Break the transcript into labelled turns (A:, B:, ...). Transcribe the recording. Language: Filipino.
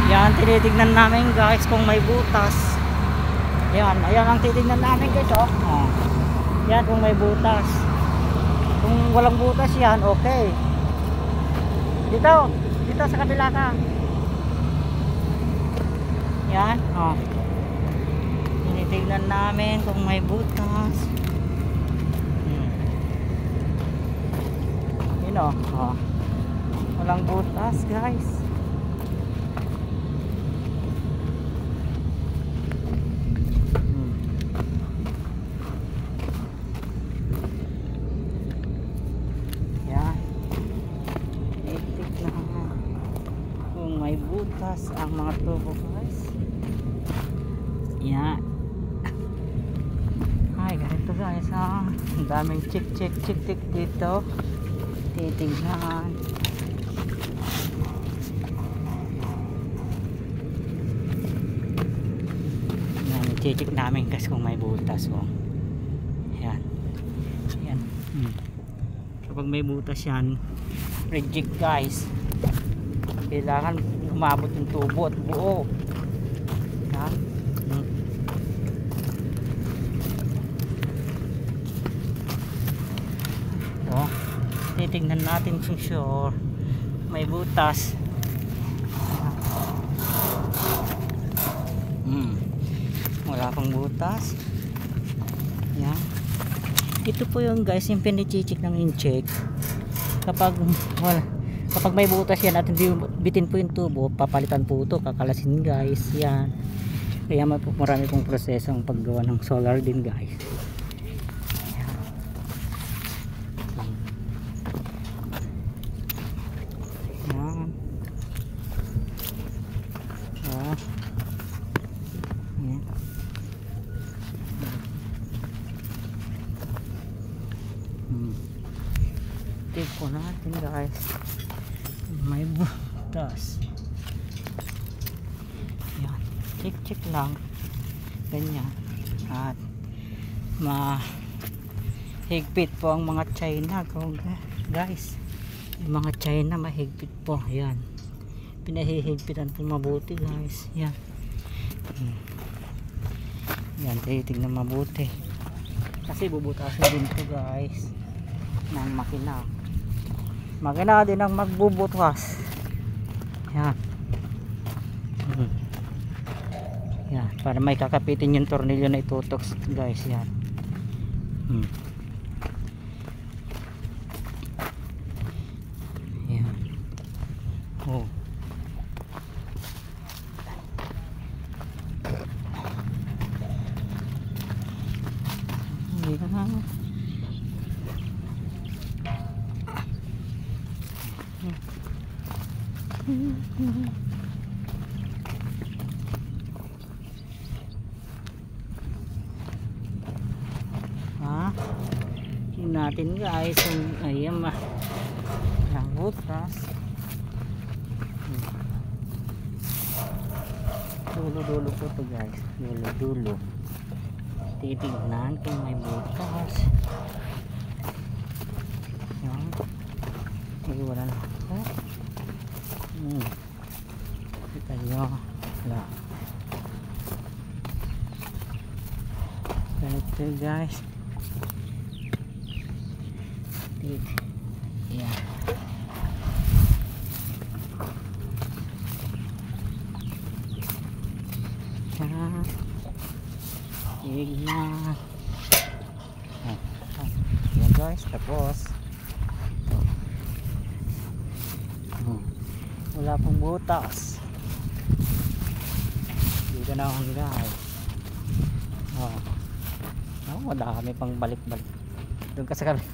A: Yan, tinitignan namin guys kung may butas. Yan, ayan ang titignan namin guys, oh. Oh. Yan, kung may butas. Kung walang butas yan, okay. Dito, dito sa kabila ka. Yan, oh. Tinitignan namin kung may butas. Yun, oh. Oh. Walang butas guys. May butas ang mga tubo guys. Yan. Ay, ganito guys, ha. Ang daming chick dito. Titignan. Yan, i-check namin guys kung may butas, oh. Yan. Yan. Kapag may butas yan, reject guys. Kailangan umabot yung tubo at buo. Yan. Oh, titignan natin kung sure may butas. Wala pang butas. Yan. Ito po yung guys yung pinicheck ng in-check. Kapag wala, kapag may butas yan at hindi bitin po yung tubo, papalitan po ito, kakalasin guys. Yan. Kaya marami pong proseso ang paggawa ng solar din guys. Yan. Yan. Oh. Yan. Tip po natin guys. May butas. Yan, check lang ganyan at mahigpit po ang mga China guys. Yung mga China mahigpit po. Yan, pinahihigpitan po mabuti guys. Yan. Yan, titignan mabuti kasi bubutasin din po guys ng makina din ang magbubutas. Yan. Yan, para may kakapitin yung tornilyo na itutok guys. Yan. Yan. Oh. Yan. Tingnan natin guys yung ayan ang butas. Dulo po to guys, dulo titignan kung may butas. Yan. Wala na. Kita nyo. Wala. Ganito guys. Yan. Tignan. Yan guys, tapos wala pong butas. Dito na akong guys. Madami pang balik-balik. Doon ka sa kabila.